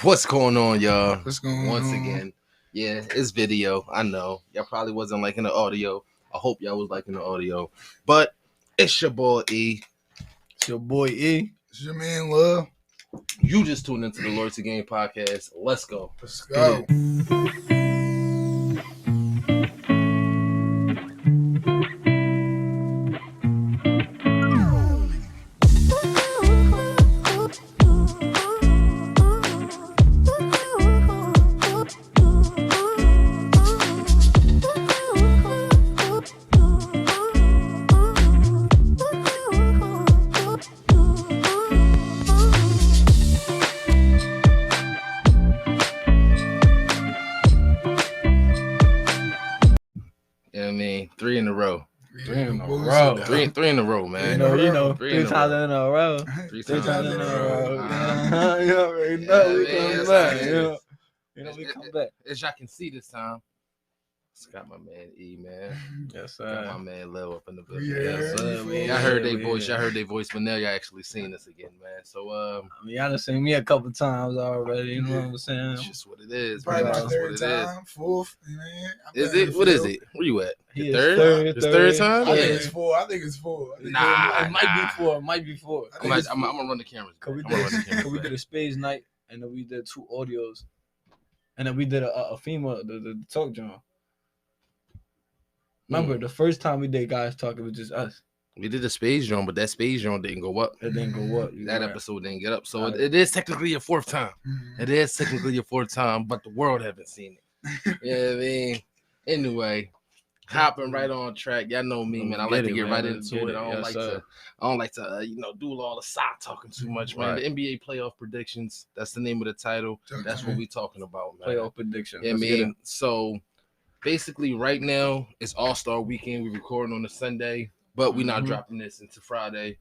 What's going on, y'all? What's going Once on? again, yeah, it's video. I know y'all probably wasn't liking the audio. I hope y'all was liking the audio, but it's your boy E. It's your boy E. It's your man Love. You just tuned into the Loyalty Game podcast. Let's go. Let's go. Three in a row. Three in a row. Three in a row, man. You know, Three times in a row. Three Three times in a row. Uh-huh. You already know we man, come that's back. how it You know, is. we come back. As y'all can see this time, it's got my man E, man. Yes, Got my sir. man Lil up in the building. Yeah, Yes, sir. yeah, Y'all heard their yeah. voice. Y'all heard their voice, but now y'all actually seen us again, man. So I mean, y'all done seen me a couple times already. You know what I'm saying? it's just what it is, Probably man. my It's what third it is. time, fourth, man. Is it? What is it? Where you at? He Your is third? It's third time? I Yeah. think it's four. I think it's four. I think Nah. It might be four. It might be four. I I'm think it's gonna four. run the cameras. Cause we I'm gonna run the did, cameras. cause we did a spades night, and then we did 2 audios, and then we did a female the talk joint. Remember the first time we did guys talk, it was just us. We did the space drum, but that space drum didn't go up. It didn't go up. That episode didn't get up. So Right. it is technically your fourth time. Mhm. It is technically your fourth time, but the world haven't seen it. You know what I mean? Anyway, hopping right on track. Y'all know me, man. I like to get right into it. I don't like to do all the side talking too much, man. Right. The NBA playoff predictions. That's the name of the title. That's what we talking about, man. Playoff prediction. Yeah, Let's get man. So basically, right now it's All-Star Weekend. We're recording on a Sunday, but we're not Mhm. dropping this until Friday.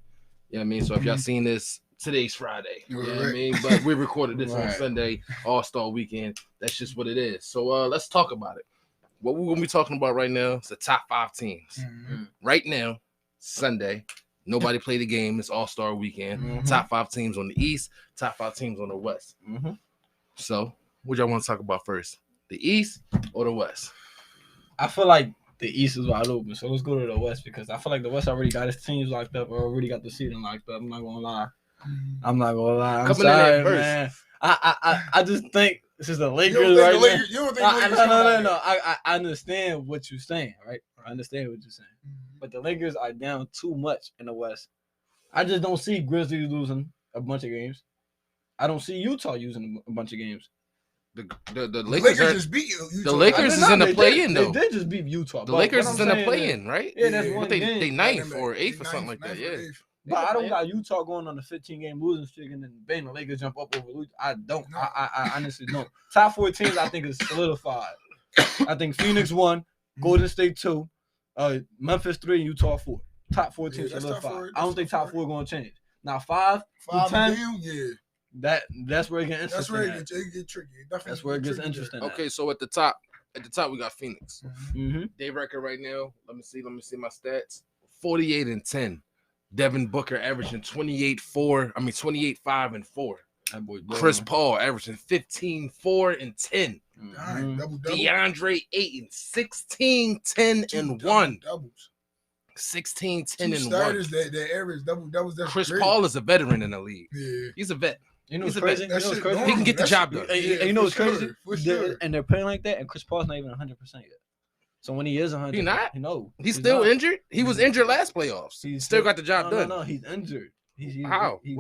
You know what I mean? So if y'all seen this, today's Friday. You know what I Right. mean? But we recorded this on Right. Sunday, All-Star Weekend. That's just what it is. So let's talk about it. What we're gonna be talking about right now is the top 5 teams. Mhm. Right now, Sunday, nobody played the game. It's All-Star Weekend. Mhm. Top 5 teams on the East, top 5 teams on the West. Mm-hmm. So what y'all want to talk about first? The East or the West? I feel like the East is wide open, so let's go to the West because I feel like the West already got its teams locked up or already got the season locked up. I'm not gonna lie. I'm Coming in sorry, at first. man. I just think this is the You Lakers don't think right the now. Lakers? You don't think the Lakers? No. I understand what you're saying, right? I understand what you're saying, but the Lakers are down too much in the West. I just don't see Grizzlies losing a bunch of games. I don't see Utah using a bunch of games. The The Lakers are, just beat you. the Lakers is in the play-in, though. They did just beat Utah. The but Lakers what is I'm in the saying play-in, right? Yeah, that's Yeah. one But they game. ninth or eighth or something like that. Yeah. But I Yeah, don't man. got Utah going on a 15-game losing streak and then bang the Lakers jump up over Utah. I don't. No. I honestly don't. Top 4 teams I think is solidified. I think Phoenix 1, Golden State 2, Memphis 3, and Utah 4. Top 4 teams Yeah, that's top solidified. 4. I don't think top 4 going to change. Now 5 5 10, and down, yeah. that's where it gets That's interesting. where at. it get tricky. Definitely That's where it gets tricky interesting. Okay, so at the top we got Phoenix. there. Mm-hmm. They record right now. Let me see my stats. 48-10. Devin Booker averaging 28-5-4. That boy Chris Paul averaging 15-4-10. Dang, double. DeAndre Ayton 16-10-1. Doubles. 16-10-1. Starters that average doubles. That's Chris great. Paul is a veteran in the league. Yeah. He's a vet. You know He's what's a crazy? vet. You know what's crazy? He can get the job done. You know what's for crazy? sure, for sure. And they're playing like that, and Chris Paul's not even 100% yet. So when he is 100, He not? No, He's still not. injured. He was injured last playoffs. He's Still got the job done. No, he's injured. How? He's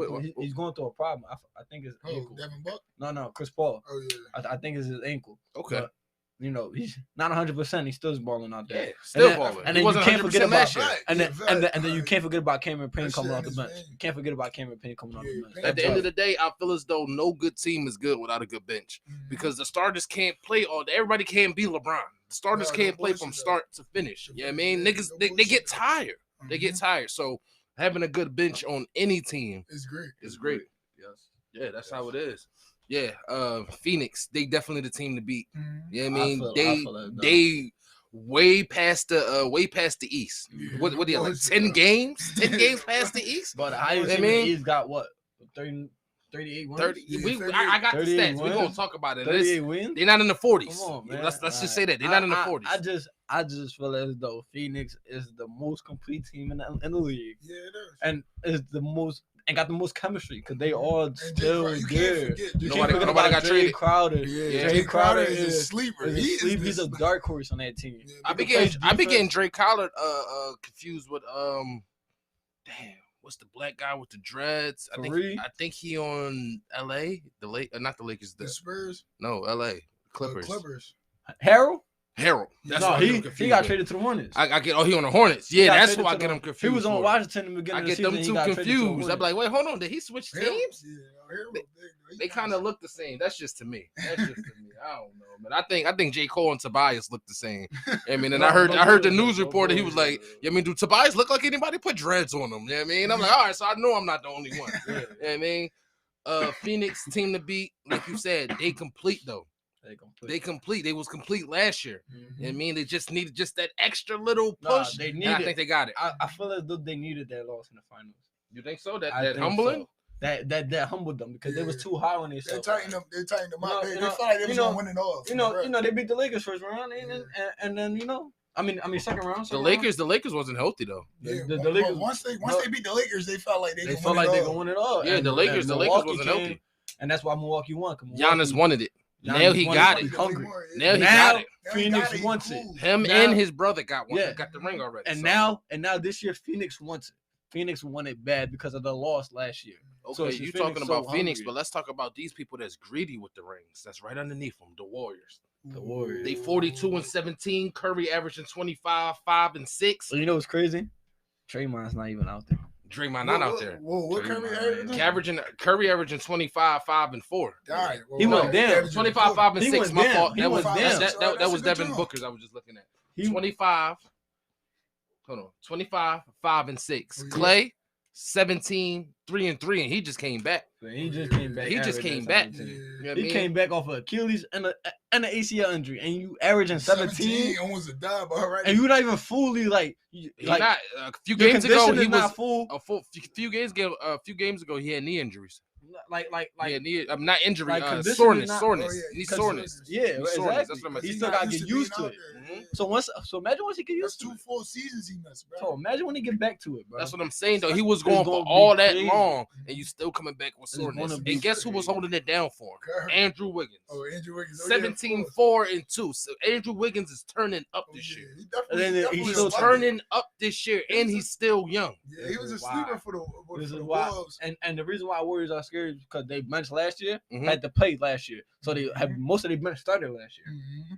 going through a problem. I think it's Oh, ankle. Devin Buck. No, Chris Paul. Oh yeah. I think it's his ankle. Okay. But, he's not 100%. He's still balling out there. Yeah, still And then- balling. and He then you wasn't can't 100% forget about- last year. Right. And then, Yeah, and then you can't forget about Cameron Payne That coming shit off the in bench. his vein. You can't forget about Cameron Payne coming off Yeah, the bench. Payne At the That's end tough. of the day, I feel as though no good team is good without a good bench Mhm. because the starters can't play all. Everybody can't be LeBron. The starters No, can't no play bullshit, from though. start to finish. You know what I mean? Yeah, Niggas, no they bullshit, get though. tired. They get Mhm. tired. So having a good bench on any team It's great. is great. Yes. Yeah, that's how it is. Yeah, Phoenix, they definitely the team to beat. Mhm. You know what I mean? I they feel that, though. they way past the East. Yeah, What no do you like? bullshit, 10 though. games? 10 games past the East? But the highest I team in mean- the East got what? 30, 38 wins. 30. Yeah, I got the 38 stats. We're gonna wins. talk about it. 38 wins. They're not in the 40s. Come on, man. Let's just say that they're not in the 40s. I just feel as though Phoenix is the most complete team in the league. Yeah, it is. And is the most and got the most chemistry because they all still good. Nobody got traded. Crowder. Yeah, Jay Crowder is a sleeper. He's a dark horse on that team. Yeah, I be getting Drake Collard confused with damn, what's the black guy with the dreads? I think he on LA, not the Lakers, the Spurs. No, LA Clippers. Harold. That's no, why he got traded to the Hornets. I get he on the Hornets. Yeah, that's why I get him confused. He was on Washington in the beginning. I get them two confused. I'm like, wait, hold on, did he switch teams? Yeah, they kind of look the same. That's just to me. I don't know, but I think J. Cole and Tobias look the same. I mean, and I heard the news report that he was like, I mean, do Tobias look like anybody put dreads on him? You know what I mean? I'm like, all right, so I know I'm not the only one. You know what I mean? Phoenix team to beat, like you said, they complete though. They complete. They was complete last year. Mm-hmm. I mean, they just needed just that extra little push. I think they got it. I feel as though they needed that loss in the finals. You think so? That humbling? So. That humbled them because they was too high on themselves. They tightened them out. They felt like they was gonna win it all. You know, they beat the Lakers first round, and then I mean second round. The Lakers wasn't healthy though. Yeah, the Lakers once they beat the Lakers, they felt like they gonna win it all. Yeah, the Lakers wasn't healthy, and that's why Milwaukee won. Giannis wanted it. Now he got it. Hungry. Now he got it. Phoenix wants it. Him and his brother got one. Got the ring already. And now this year Phoenix wants it. Phoenix won it bad because of the loss last year. Okay, so you talking about Phoenix, but let's talk about these people that's greedy with the rings. That's right underneath them, the Warriors. They 42-17. Curry averaging 25, 5 and 6. You know what's crazy? Draymond's not even out there. Draymond not out there. What Curry averaging 25, 5 and 4. He went down. 25, 5 and 6. My fault. That was Devin jump. Booker's. I was just looking at 25. Hold on. 25, 5 and 6. Clay 17, 3 and 3, and he just came back. He just came back. He came back off of Achilles and an ACL injury, and you averaging 17. Almost a dub already. And you're not even fully like not, a few games ago he was not full. A few games ago he had knee injuries. Not injury, soreness. He's soreness. Yeah, exactly. That's what he still gotta get used to it. Mm-hmm. So imagine once he get used to it. 2 full seasons he missed, bro. So imagine when he get back to it, bro. That's what I'm saying though. He was going for all that long, and you still coming back with soreness. And guess who was holding it down for him? Andrew Wiggins. Andrew Wiggins. 17, 4 and 2. So Andrew Wiggins is turning up this year. He's still turning up this year, and he's still young. Yeah, he was a sleeper for the Wolves. And the reason why Warriors are scared is because they benched last year, had to play last year, so they have most of their bench started last year. Mm-hmm.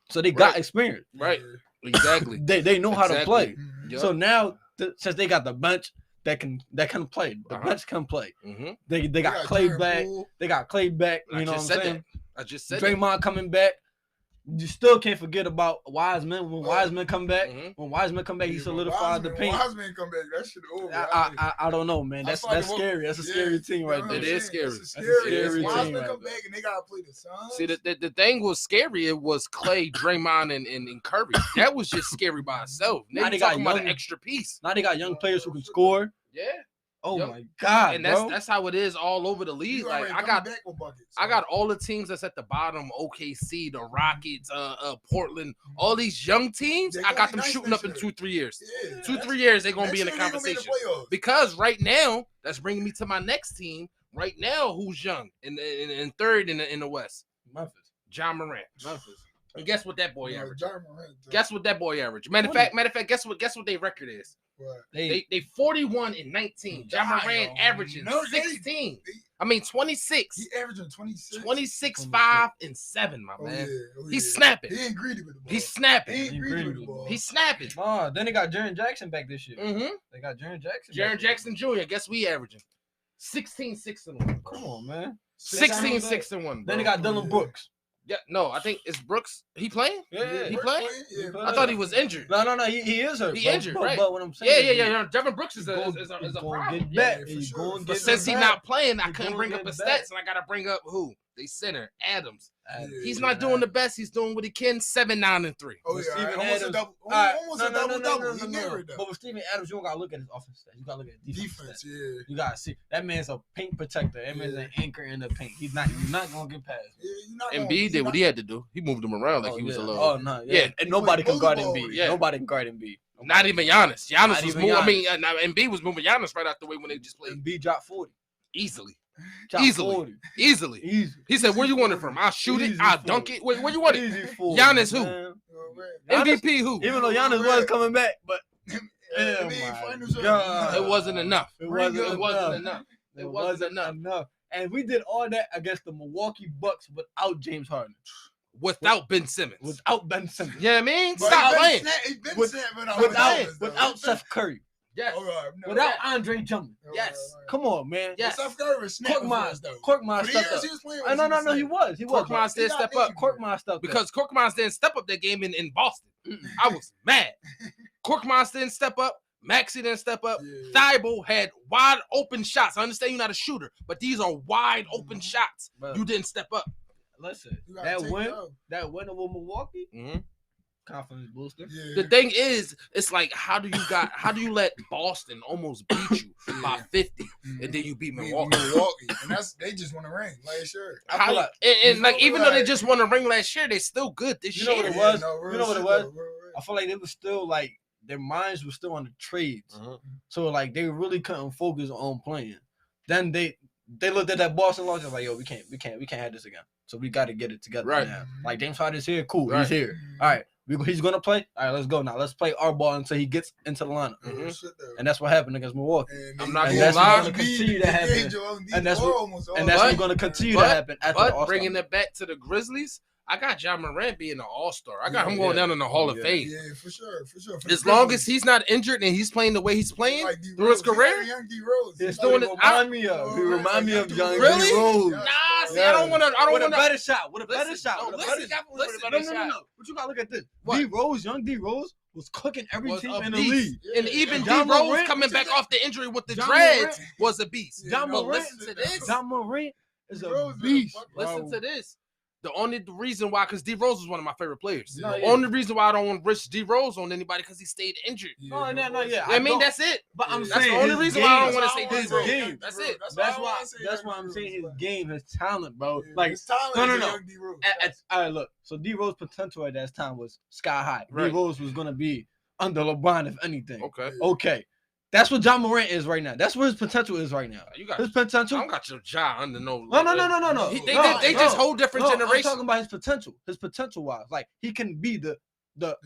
So they got experience. Right. Exactly. They know how to play. Mm-hmm. Yep. So now since they got the bench that can play, the bench can play. Mm-hmm. They got Clay back. They got Clay back. You know what I'm saying? I just said Draymond coming back. You still can't forget about Wiseman. When Wiseman come back, he solidified the paint. Wiseman come back, that shit over. I don't know, man. That's scary. That's a scary team right there. It is scary. That's a scary team. Wiseman come back and they gotta play the Suns. See, the thing was scary. It was Clay, Draymond, and Curry. That was just scary by itself. Now they talking about an extra piece. Now they got young players who can score. Yeah. Oh my God, and that's how it is all over the league. Like I got all the teams that's at the bottom: OKC, the Rockets, Portland, all these young teams. I got them shooting up in 2-3 years. 2-3 years, they're gonna be in the conversation. Because right now, that's bringing me to my next team. Right now, who's young in third in the West? Memphis. John Morant. Memphis. And guess what that boy averaged? Guess what that boy averaged? Matter of fact, guess what their record is? They 41-19. John Morant averaging 16. 26. He averaging 26. 26, 5 and 7, my man. He's snapping. He ain't greedy with the ball. He's snapping. He ain't greedy with the ball. He's snapping. Then they got Jaren Jackson back this year. Mm-hmm. They got Jaren Jackson. Jaren Jackson Jr. Guess we averaging 16, 6 and 1. Come on, man. 16, 6 and 1. Then they got Dylan Brooks. Yeah, no, I think it's Brooks. He playing? Yeah, he playing? I thought he was injured. No, he is hurt. He injured, right? But what I'm saying, yeah. Devin Brooks is a problem. Get back. But since he's not playing, I couldn't bring up his stats, and I gotta bring up who They center Adams. He's Yeah, not doing the best. He's doing what he can. 7-9-3. Oh yeah, Steven almost Adams. a double. Alright, Almost a double. He no. never though. But with Steven Adams, you don't gotta look at his offense stats. You gotta look at his defense. Yeah. You gotta see that man's a paint protector. That man's an anchor in the paint. You're not gonna get past. Yeah, Embiid did what he had to do. He moved him around like he was a little. Oh no, yeah. And nobody can guard Embiid. Yeah. Nobody can guard Embiid. Not even Giannis. Giannis Not was even moving. I Giannis. mean, Embiid was moving Giannis right out the way when they just played. Embiid dropped 40. Easily. Dropped Easily. 40. Easily. Easy. He said, "Where you want it from? I'll shoot it. Easy I'll 40. dunk it. Where you want it? Easy 40, Giannis who? man. MVP who? Even though Giannis was coming back, but God. It wasn't enough. It wasn't enough. It wasn't enough. And we did all that against the Milwaukee Bucks without James Harden. Without Ben Simmons. Without Ben Simmons. Yeah, I mean, stop playing. Without Steph Curry. Yes. Without Andre Drummond. Yes. Come on, man. Yes. Steph Curry was snapping for us, though. Korkmaz stepped up. No, he was. Korkmaz did step up. Korkmaz stepped up. Because Korkmaz didn't step up that game in Boston. I was mad. Korkmaz didn't step up. Maxey didn't step up. Thibault had wide open shots. I understand you're not a shooter, but these are wide open shots. Bro. You didn't step up. Listen, that win over Milwaukee, confidence booster. The thing is, it's like how do you let Boston almost beat you by 50 and then you beat Milwaukee? And they just want to ring last year. Even though they just won a ring last year, they still good this year. You know what it was? I feel like they were still like their minds were still on the trades, so like they really couldn't focus on playing. Then they looked at that Boston loss and like, yo, we can't have this again. So we got to get it together now. Like James Harden's here, cool, he's here. All right, he's gonna play. All right, let's go now. Let's play our ball until he gets into the lineup. And that's what happened against Milwaukee. I'm not gonna lie. Continue to happen. And that's what's gonna continue to happen after the All-Star. Bringing it back to the Grizzlies, I got Ja Morant being an all-star. I got him going down in the Hall of Fame. Yeah, for sure. As long as he's not injured and he's playing the way he's playing through his career, he's doing it. He remind me of young D Rose. Rose. Nah, see, I don't want to. With a better shot. With a better shot. No. But you gotta look at this. D Rose, young D Rose was cooking every team in the league. And even D Rose coming back off the injury with the dreads was a beast. But listen to this. Ja Morant is a beast. Listen to this. The only reason why, because D Rose is one of my favorite players. No, the only reason why I don't want to risk D Rose on anybody because he stayed injured. I mean, that's it. But I'm that's saying the only reason why I don't want to say his D Rose. Game. That's it. That's why I'm saying his game, his talent, bro. Like his talent. No. All right, look. So D Rose potential at that time was sky high. D Rose was gonna be under LeBron if anything. Okay. That's what Ja Morant is right now. That's where his potential is right now. His potential. I don't got your Ja under no. No. They just whole different generation. I'm talking about his potential. His potential wise, like he can be the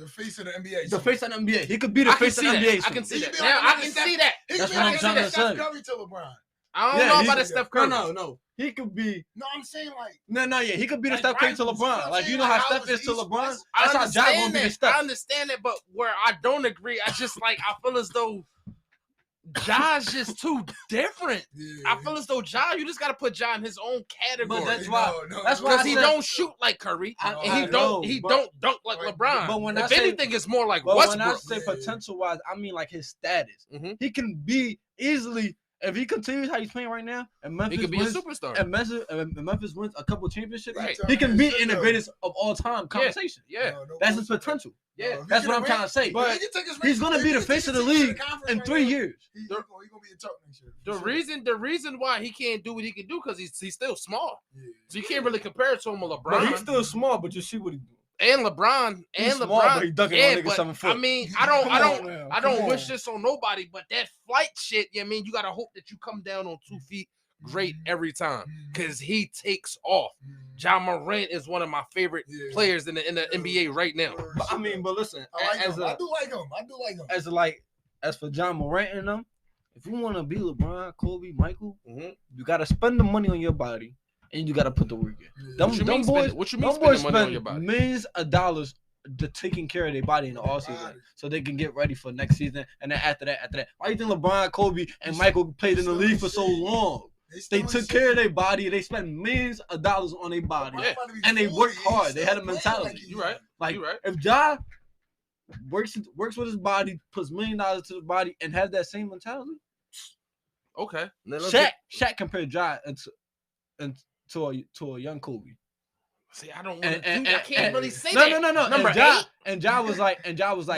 face of the NBA. The face of the NBA. He could be the face of the NBA. I can see that. Now I can see that. That's what I'm trying to say. Steph Curry to LeBron. I don't know about that Steph Curry. No. He could be. No, I'm saying like. No. He could be the Steph Curry to LeBron. Like you know how Steph is to LeBron. That's how Ja gonna be the Steph. I understand it, but where I don't agree, I feel as though Ja's just too different. I feel as though you just gotta put Ja in his own category. But that's why because he don't shoot like Curry and he don't dunk like LeBron. But when if anything, it's more like Westbrook. When I say potential wise, I mean like his status. He can be easily. If he continues how he's playing right now, and Memphis he could be a superstar. And Memphis wins a couple championships, he can be in the greatest of all time conversation. That's his potential. That's what I'm trying to say. But he's gonna be the face of the league in 3 years. He's gonna be a top next year. The reason why he can't do what he can do because he's still small. So you can't really compare it to him with LeBron. But he's still small, but you see what he do. And LeBron, small, but he dunking on niggas 7 foot. I mean, I don't wish this on nobody, but that flight shit, you mean you gotta hope that you come down on 2 feet great every time because he takes off. Ja Morant is one of my favorite players in the NBA right now. But listen, I do like him. As for Ja Morant and them, if you want to be LeBron, Kobe, Michael, you gotta spend the money on your body. And you gotta put the work in. Them boys spend millions of dollars to taking care of their body in the offseason so they can get ready for next season. And then after that. Why you think LeBron, Kobe, and Michael played in the league for so long? They took care of their body. They spent millions of dollars on their body. And they worked hard. They had a mentality. You're right. If Ja works with his body, puts $1 million to his body, and has that same mentality. Okay. Shaq compared Ja to to a young Kobe. See, I don't want to. I can't really say that. No. Number and 8. And Ja was like,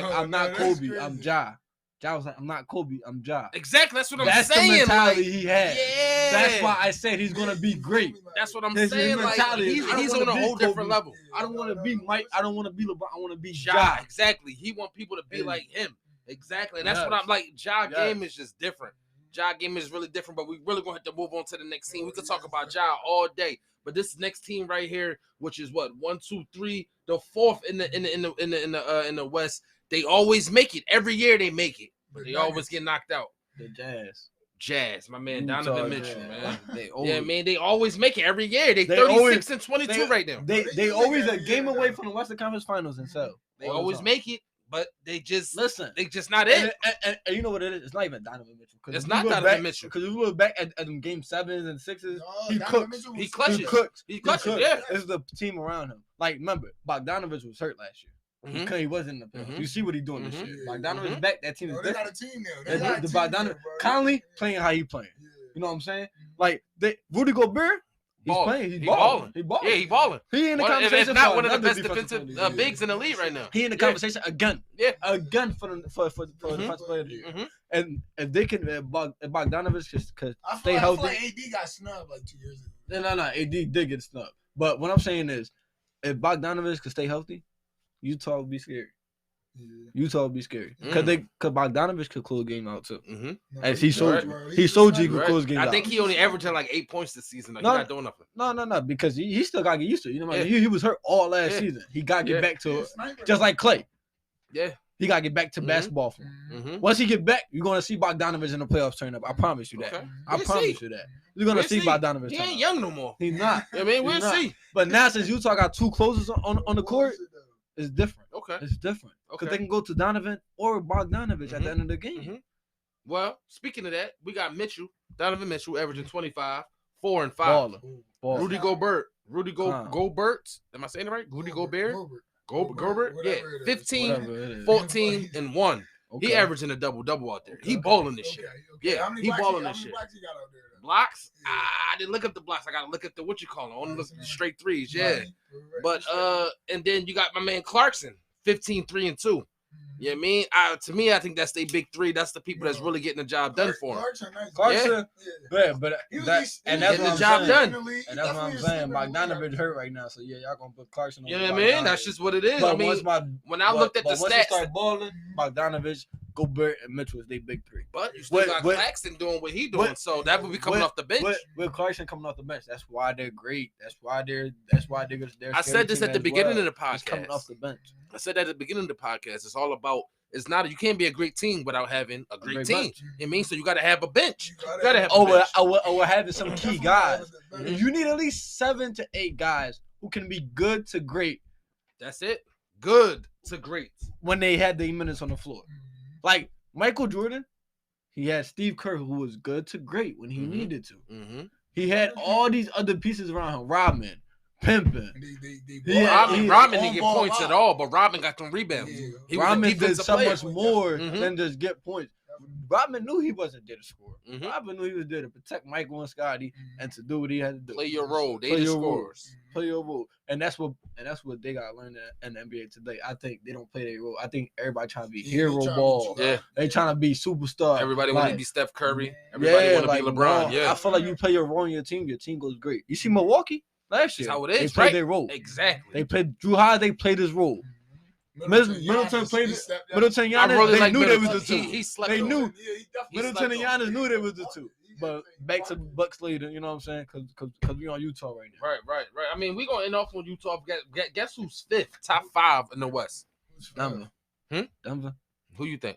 I'm not Kobe. Crazy. I'm Ja. Ja was like, I'm not Kobe. I'm Ja. Exactly. That's what I'm That's saying. the mentality like, he had. Yeah. That's why I said he's gonna be great. That's what I'm His saying. Like, mentality he's on a whole different level. I don't want to be Mike. I don't want to be LeBron. I want to be Ja. Ja. Exactly. He want people to be like him. Exactly. And that's what I'm like. Ja game is just different. Ja game is really different. But we really gonna have to move on to the next team. We could talk about Ja all day. But this next team right here, which is what 1, 2, 3, the 4th in the West, they always make it. Every year they make it, but they always get knocked out. The Jazz, my man, Donovan Mitchell, man. Man, they always make it every year. They 36 and 22 right now. They always a game away from the Western Conference Finals themselves. They always make it, but they just they just not it. And you know what it is? It's not even Donovan Mitchell. It's not Donovan Mitchell. Because if you look back at them game 7s and 6s, he cooks. He clutches. He clutches. Yeah, it's the team around him. Like remember, Bogdanovich was hurt last year. Because he wasn't in the playoffs. You see what he's doing this year. Bogdanovich's back. That team is they different. got a team now. The Bogdanovic Conley playing how he playing. Yeah. You know what I'm saying? Like Rudy Gobert, he's playing. He's balling. He balling. Yeah, he balling. He in the conversation. If not one of the best defensive bigs in the league right now. He in the conversation again. Yeah, again for the defensive player of the year. And if they can, if Bogdanovich could stay healthy. I feel like AD got snubbed like 2 years ago. No. AD did get snubbed. But what I'm saying is, if Bogdanovich could stay healthy, Utah would be scary. Yeah. Utah would be scary because Bogdanovich could close game out too. As he showed you, he could close game out. I think he only averaged like 8 points this season. Like, he's not doing nothing. No, because he still got to get used to it. You know what I mean? He was hurt all last season. He got to get back to it, just like Clay. Yeah, he got to get back to basketball form. Once he get back, you're gonna see Bogdanovich in the playoffs turn up. I promise you that. Okay. I promise you that. You're gonna see Bogdanovich. He ain't young no more. He's not. I mean, we'll see. But now since Utah got 2 closers on the court. It's different. Okay. It's different. Because they can go to Donovan or Bogdanovich at the end of the game. Well, speaking of that, we got Donovan Mitchell, averaging 25, 4 and 5. Baller. Rudy Gobert. Gobert. Am I saying it right? Rudy Gobert? Gobert? Yeah. 15, 14, and 1. Okay. He averaging a double-double out there. He balling this shit. Yeah, he balling this shit. Blocks? Yeah. I didn't look up the blocks. I gotta look at the only look at the straight threes. Yeah. But and then you got my man Clarkson, 15, 3 and 2. You know what I mean? To me, I think that's the big 3. That's the people that's really getting the job done for him. Clarkson, but that's getting the job done. And that's what I'm saying. Bogdanovich hurt right now, so yeah, y'all gonna put Clarkson on. You know what I mean? That's just what it is. But I mean, when I looked at the stats, once he started balling, Bogdanovich, Gobert, and Mitchell is they big 3. But you still got Claxton doing what he doing, so that would be coming off the bench. With Clarkson coming off the bench, that's why they're great. That's why they're. I said this at the beginning of the podcast. He's coming off the bench. I said that at the beginning of the podcast. It's all about. It's not. You can't be a great team without having a great team. It means so you got to have a bench. You got to have. Or having some key guys. You need at least 7 to 8 guys who can be good to great. That's it. Good to great. When they had the minutes on the floor. Like Michael Jordan, he had Steve Kerr, who was good to great when he needed to. He had all these other pieces around him. Rodman, pimping. Rodman didn't get points at all, but Rodman got some rebounds. Yeah. Rodman did so much more than just get points. Rodman knew he wasn't there to score. Rodman knew he was there to protect Michael and Scotty and to do what he had to do. Play your role. They the scorers. Play your role. And that's what they got to learn in the NBA today. I think they don't play their role. I think everybody trying to be hero ball. Yeah. They trying to be superstar. Everybody want to be Steph Curry. Everybody want to be LeBron. Yeah. I feel like you play your role in your team goes great. You see Milwaukee last year. That's how it is. They played their role. Exactly. They played Drew Holiday played his role. Middleton played Middleton Giannis. Really they knew Middleton. They was the 2. He slept they knew Middleton and Giannis knew they was the 2. But back to Bucks later, you know what I'm saying? Because we on Utah right now. Right. I mean, we gonna end off on Utah. Guess who's 5th, top 5 in the West? Denver. Denver. Who you think?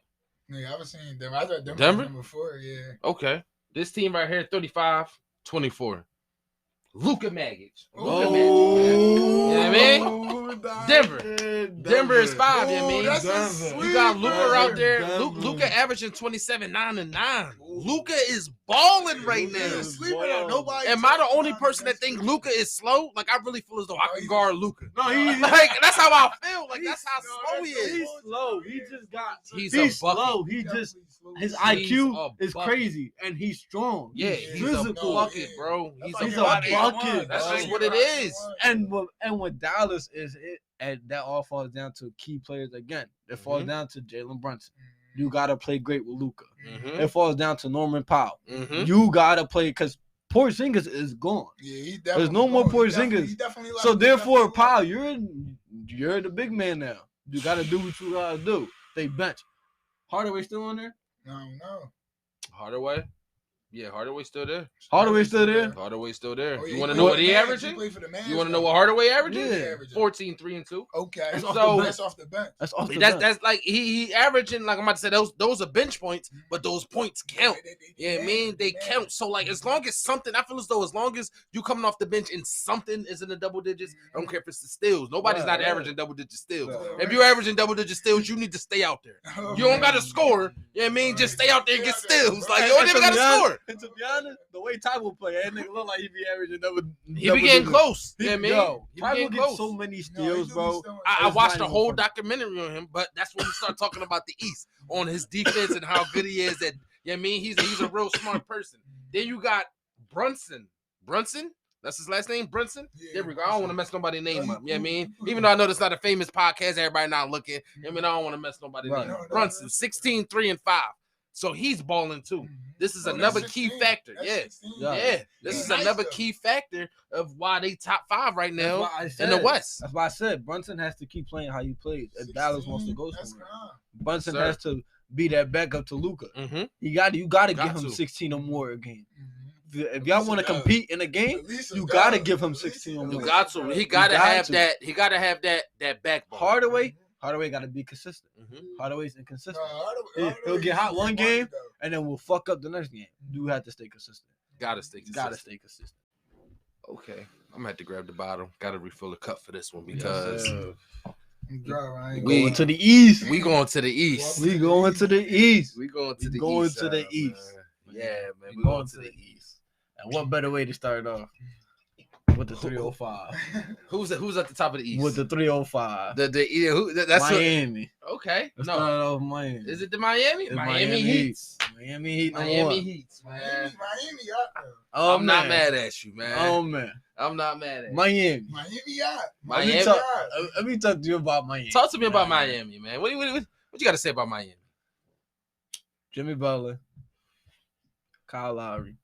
Yeah, I was saying Denver. I thought Denver number 4. Yeah. Okay. This team right here, 35-24. Luka Magic. You know what I mean? Denver is 5. You know what I mean? You got Luka out there. Luka averaging 27, 9 and 9. Luka is balling right now. Am I the only person that think Luka is slow? Like I really feel as though I can guard Luka. No, like that's how I feel. Like that's how slow he is. He's slow. He just got. He's slow. He just his IQ is crazy and he's strong. Yeah, he's a bucket, bro. He's a bucket. That's just what it is. And with Dallas is it, and that all falls down to key players again. It falls down to Jalen Brunson. You gotta play great with Luka. It falls down to Norman Powell. You gotta play because Porzingis is gone. Yeah, there's no more Porzingis. So therefore, Powell, you're the big man now. You gotta do what you gotta do. They bench. Hardaway still on there? No. Hardaway? Yeah, Hardaway's still there. Hardaway's still there? Hardaway's still there. Oh, yeah, you want to know what he averaging? You want to know what Hardaway averaging? Yeah. 14, 3 and 2. Okay. That's off the bench. That's like he averaging, like I'm about to say, those are bench points, but those points count. Yeah, I mean they count. So like as long as something, I feel as though as long as you coming off the bench and something is in the double digits, I don't care if it's the steals. Nobody's not averaging double digit steals. If you're averaging double digit steals, you need to stay out there. You don't gotta score. You know what I mean? Just stay out there and get steals. Like you don't even gotta score. And to be honest, the way Ty will play, that nigga look like he be averaging double. He be getting close. You know what I mean? Ty will get so many steals, bro. I watched a whole documentary on him, but that's when we start talking about the East, on his defense and how good he is. At, you know what I mean? He's a real smart person. Then you got Brunson. That's his last name, Brunson? Yeah, there we go. I don't want to mess nobody's name up. You know what I mean? Even though I know that's not a famous podcast, everybody not looking. I mean, I don't want to mess nobody's name up. Brunson, 16, 3 and 5. So he's balling too. This is another key factor. Yeah. This is another key factor of why they top 5 right now in the West. That's why I said Brunson has to keep playing how he plays. If Dallas wants to go somewhere, Brunson has to be that backup to Luka. You got to give him 16 or more a game. If y'all want to compete in a game, you got to give him 16 or more. You got to. He got to have that. He got to have that backbone. Hardaway got to be consistent. Hardaway's inconsistent. He'll get hot one game and then we'll fuck up the next game. You have to stay consistent. Got to stay consistent. Okay, I'm gonna have to grab the bottle. Got to refill the cup for this one because we going to the East. We going to the East. We going to the East. We going to the East. Going to the East. Yeah, man. We going to the East. And what better way to start off? With the 305. Who's at the top of the East? With the 305. That's Miami. Okay. Let's start off Miami. Is it the Miami? Miami Heat. Miami Heat. Miami Heat, man. Miami out there. I'm not mad at you, man. Oh man. I'm not mad at you. Miami out. Let me talk to you about Miami. Talk to me about Miami, man. What you got to say about Miami? Jimmy Butler, Kyle Lowry,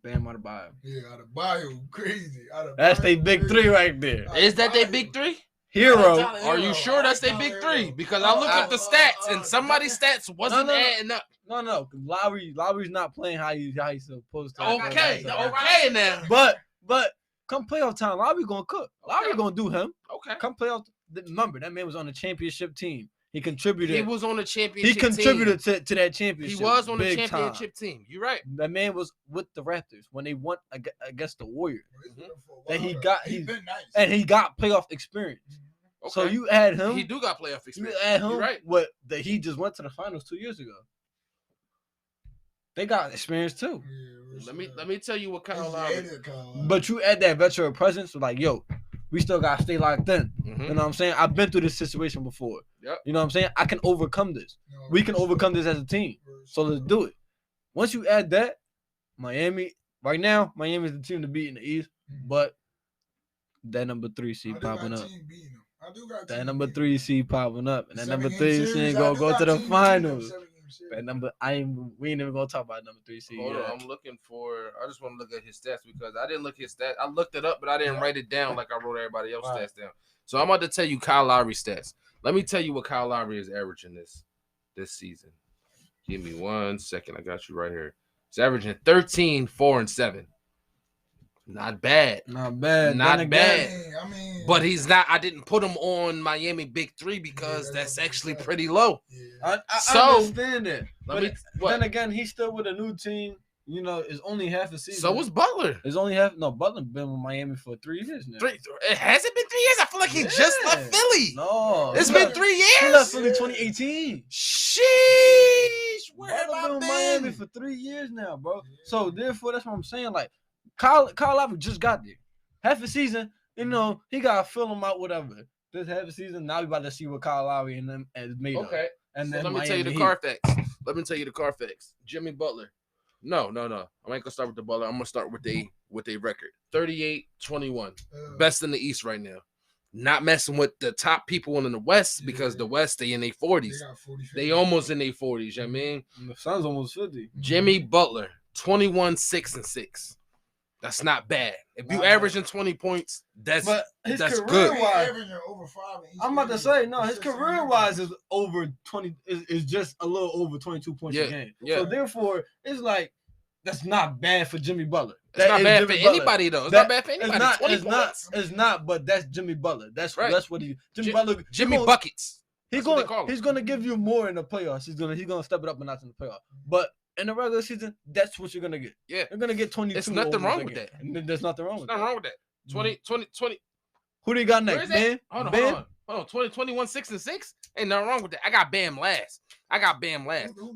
Bam Adebayo. Yeah, Adebayo, crazy. That's they big 3 right there. Is that they big 3? Hero. Are you sure that's their big 3? Because I look at the stats and somebody's stats wasn't adding up. No. Lowry's not playing how he's supposed to. Okay now. But come playoff time, Lowry gonna cook. Lowry gonna do him. Okay. Come playoff. Remember that man was on the championship team. He contributed. He was on the championship team. He contributed to that championship. He was on the championship team. You're right. That man was with the Raptors when they won against the Warriors. And he got playoff experience. Okay. So you add him. He do got playoff experience. You add him. You're right. That he just went to the finals 2 years ago. They got experience too. Yeah, let me tell you what Kyle Lowry. But you add that veteran presence, so like, yo, we still gotta stay locked in. You know what I'm saying? I've been through this situation before. Yep. You know what I'm saying? I can overcome this. We can overcome this as a team. So let's do it. Once you add that, Miami, right now, Miami is the team to beat in the East, but that number 3 seed popping up. That number 3 seed popping up. And that number 3 seed gonna go to the finals. That number, we ain't even gonna talk about number 3 seed. Hold on, I'm looking for. I just want to look at his stats because I didn't look at his stats. I looked it up, but I didn't write it down like I wrote everybody else's stats down. So I'm about to tell you Kyle Lowry's stats. Let me tell you what Kyle Lowry is averaging this season. Give me 1 second. I got you right here. He's averaging 13, 4 and 7. Not bad. Not bad. I mean, but he's not. I didn't put him on Miami Big 3 because that's actually pretty low. I understand it. But then again, he's still with a new team. you know, it's only half a season. So was Butler. It's only half. No, Butler been with Miami for 3 years now. It hasn't been 3 years. I feel like he just left Philly. No, it's been 3 years. He left Philly 2018. Sheesh, where have I been? Miami for 3 years now, bro. So therefore, that's what I'm saying. Like, Kyle Lowry just got there, half a season. You know, he got to fill him out, whatever. This half a season, now we about to see what Kyle Lowry and them is made of. Okay. And so then let me tell you the car facts. Jimmy Butler. No. I ain't gonna start with the Butler. I'm gonna start with they record. 38-21. Best in the East right now. Not messing with the top people in the West because the West, they in their 40s. They almost in their 40s, you know what I mean? And the Suns almost 50. Jimmy Butler, 21-6-6. That's not bad. If you averaging 20 points, that's good. I'm about to say, no, his career-wise is over 20. Is just a little over 22 points a game. Yeah. So therefore, it's like that's not bad for Jimmy Butler. It's not bad for anybody though. It's not bad for anybody. It's not. But that's Jimmy Butler. That's right. That's what Butler. Jimmy buckets. He's gonna give you more in the playoffs. He's gonna step it up a notch in the playoffs. But in the regular season, that's what you're gonna get. Yeah, you're gonna get 22. There's nothing wrong with that. There's nothing wrong with that. Nothing wrong with that. 20. Who do you got next? Ben? Hold on. 21-6-6. Ain't nothing wrong with that. I got Bam last.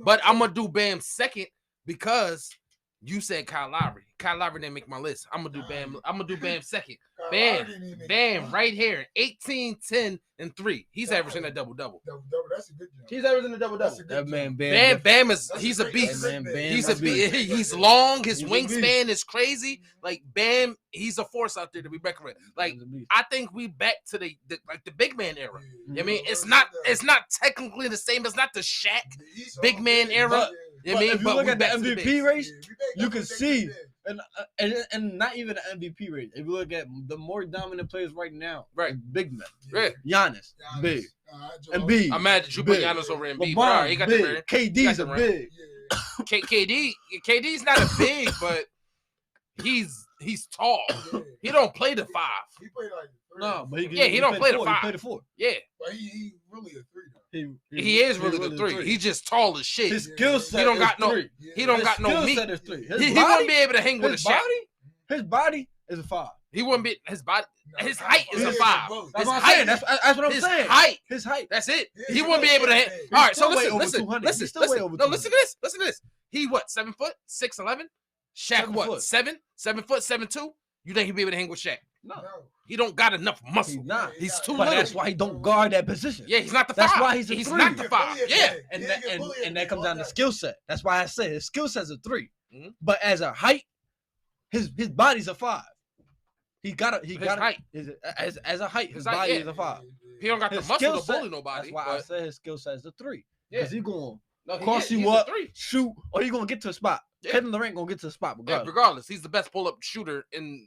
But I'm gonna do Bam second because you said Kyle Lowry. Kyle Lowry didn't make my list. I'm gonna do Bam. I'm gonna do Bam second. Bam, right here, 18, 10, and 3. He's averaging a double-double. That's a good job. He's averaging a double-double. That man, Bam he's a beast. He's a beast. He's long. His wingspan is crazy. Like Bam, he's a force out there to be reckoned with. Like I think we back to the big man era. I mean, it's not technically the same. It's not the Shaq big man era. But if you look at the MVP race, you can see, and not even the MVP race. If you look at the more dominant players right now, right, big men, right, Giannis, big, Embiid. Imagine you put Giannis over Embiid. LeBron, he got big. KD's a big. KD's not a big, but he's tall. He don't play the 5. He played like 3. No, but he don't play the 5. He played the 4. Yeah, but he really a 3 though. He is really the 3. He's just tall as shit. His skill set. He don't got no. He don't got no meat. He wouldn't be able to hang with a Shaq. His body is a 5. He wouldn't be. His body. His height is a 5. That's what I'm saying. That's what I'm saying. His height. That's it. He wouldn't be able to. All right. So listen. No, listen to this. He what? 7 foot, 6'11". Shaq what? 7 foot, 7'2". You think he'd be able to hang with Shaq? No. He don't got enough muscle. He's not. He's too but little. that's why he don't guard that position. Yeah, he's not the 5. That's why he's not the 5. Yeah. And that comes down to skill set. That's why I say his skill set's a 3. Mm-hmm. But as a height, his body's a 5. He got height. As a height, his body is a 5. He don't got the muscle to bully nobody. That's why I say his skill set is a 3. Because he's going to cross you up, shoot, or he's going to get to a spot. Yeah. Kevin Durant gonna get to the spot regardless. He's the best pull-up shooter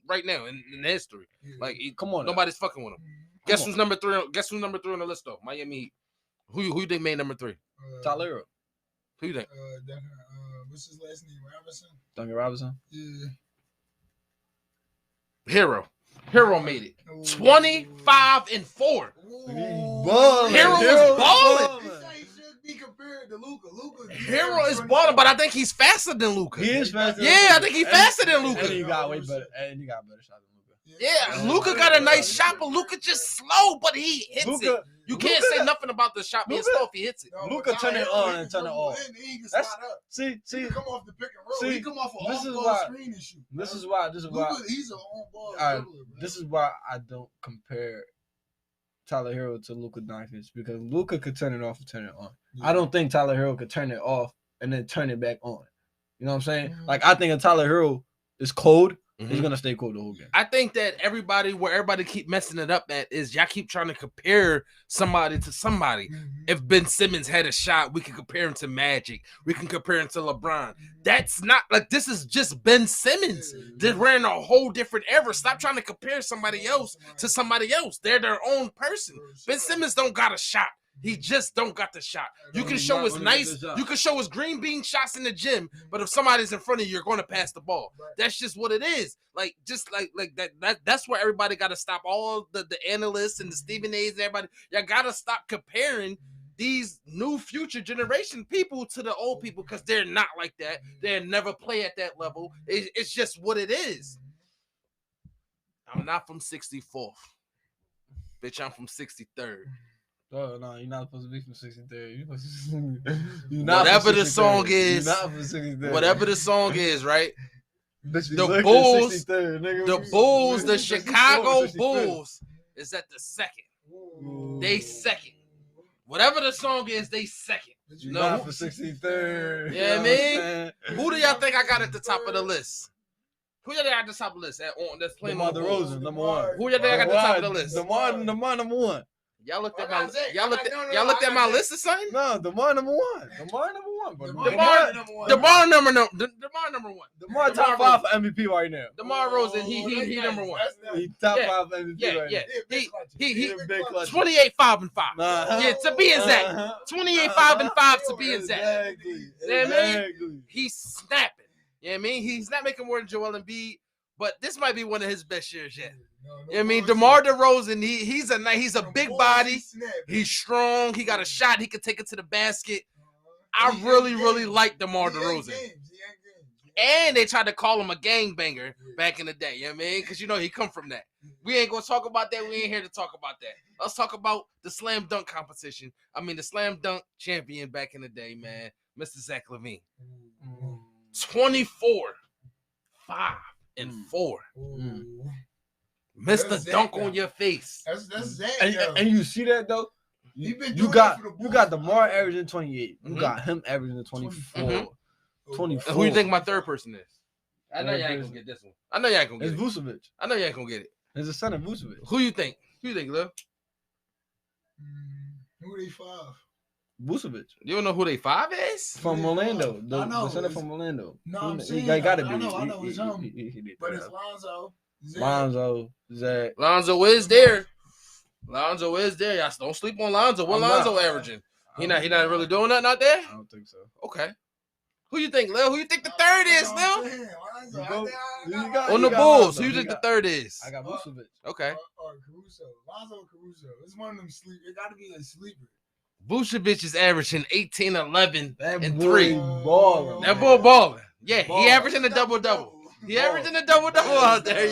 right now in history. Like, come on, nobody's fucking with him. Guess who's number 3? Guess who's number 3 on the list though? Miami Heat. Who you think made number 3? Tyler Hero. Who you think? What's his last name? Robinson. Duncan Robinson. Yeah. Hero made it. 25-4. Hero was balling. Be compared to Luka. Hero is balling, but I think he's faster than Luka. He is faster. Yeah, I think he's faster than Luka. And he got way better. And he got better shot than Luka. Yeah, Luka got a nice shot, but Luka just slow, but he hits it. You can't say nothing about the shot being slow if he hits it. Luka turn it on and turn it off. See. He come off the pick and roll. He come off an off-ball screen and shoot. This is why. He's an on-ball dribbler. This is why I don't compare Tyler Hero to Luka Doncic, because Luka could turn it off and turn it on. Yeah. I don't think Tyler Hero could turn it off and then turn it back on. You know what I'm saying? Mm-hmm. Like, I think if Tyler Hero is cold, he's gonna stay cold the whole game. I think that where everybody keep messing it up at is y'all keep trying to compare somebody to somebody. Mm-hmm. If Ben Simmons had a shot, we can compare him to Magic. We can compare him to LeBron. That's not like, this is just Ben Simmons. We're in a whole different era. Stop trying to compare somebody else to somebody else. They're their own person. Ben Simmons don't got a shot. He just don't got the shot. You can show his green bean shots in the gym, but if somebody's in front of you, you're going to pass the ball. That's just what it is. Like, just like that. That's where everybody got to stop. All the analysts and the Stephen A's and everybody. Y'all got to stop comparing these new future generation people to the old people because they're not like that. They'll never play at that level. It's just what it is. I'm not from 64th. Bitch, I'm from 63rd. Oh, no, you're not supposed to be from 63rd. Whatever the song is, you're not from 63rd. whatever the song is, right? The Bulls, the Chicago Bulls is at the second. They second. Whatever the song is, they second. You're not for 63rd. Yeah, I mean, who do y'all think I got at the top of the list? Who y'all think I got at the top of the list? That's playing DeMar DeRozan, number one. Who y'all think I got at the top of the list? DeMar number one. Y'all looked at my list or something? No, DeMar number one. DeMar number one. DeMar number one. DeMar number one. DeMar top 5 for MVP right now. DeMar DeRozan, he number one. He top 5 for MVP right now. He 28, 5 and 5. Yeah, to be exact. 28, 5 and 5 to be exact. Exactly. He's snapping. You know what I mean? He's not making more than Joel Embiid, but this might be one of his best years yet. You know what I mean? DeMar DeRozan, he's a big body. He's strong. He got a shot. He can take it to the basket. I really like DeMar DeRozan. And they tried to call him a gangbanger back in the day. You know what I mean? Because, he come from that. We ain't going to talk about that. We ain't here to talk about that. Let's talk about the slam dunk competition. The slam dunk champion back in the day, man. Mr. Zach LaVine. 24, 5 and 4. Mr. Dunk on your face. That's Zach. And you see that though? You got DeMar averaging 28. You got him averaging 24. 24. Who you think my third person is? I know y'all ain't gonna get this one. I know y'all ain't gonna get it. It's Vucevic. I know y'all ain't gonna get it. It's the son of Vucevic. Who you think? Lil? Who they 5? Vucevic. You don't know who they 5 is? From Orlando. The center from Orlando. No, I'm saying. He gotta be. I know it's him. But it's Lonzo. Zach. Lonzo is there. Y'all don't sleep on Lonzo. What Lonzo averaging? He not really doing nothing out there? I don't think so. Okay. Who you think, Lil? Who you think the third is, Lil? On the Bulls, who you think the third is? I got Vucevic. Okay. Or Caruso. Lonzo Caruso. It's one of them sleep. It got to be a sleeper. Vucevic is averaging 18, 11, and 3. Balling. That boy balling. Yeah, he averaging a double-double. He averaging a double-double out there.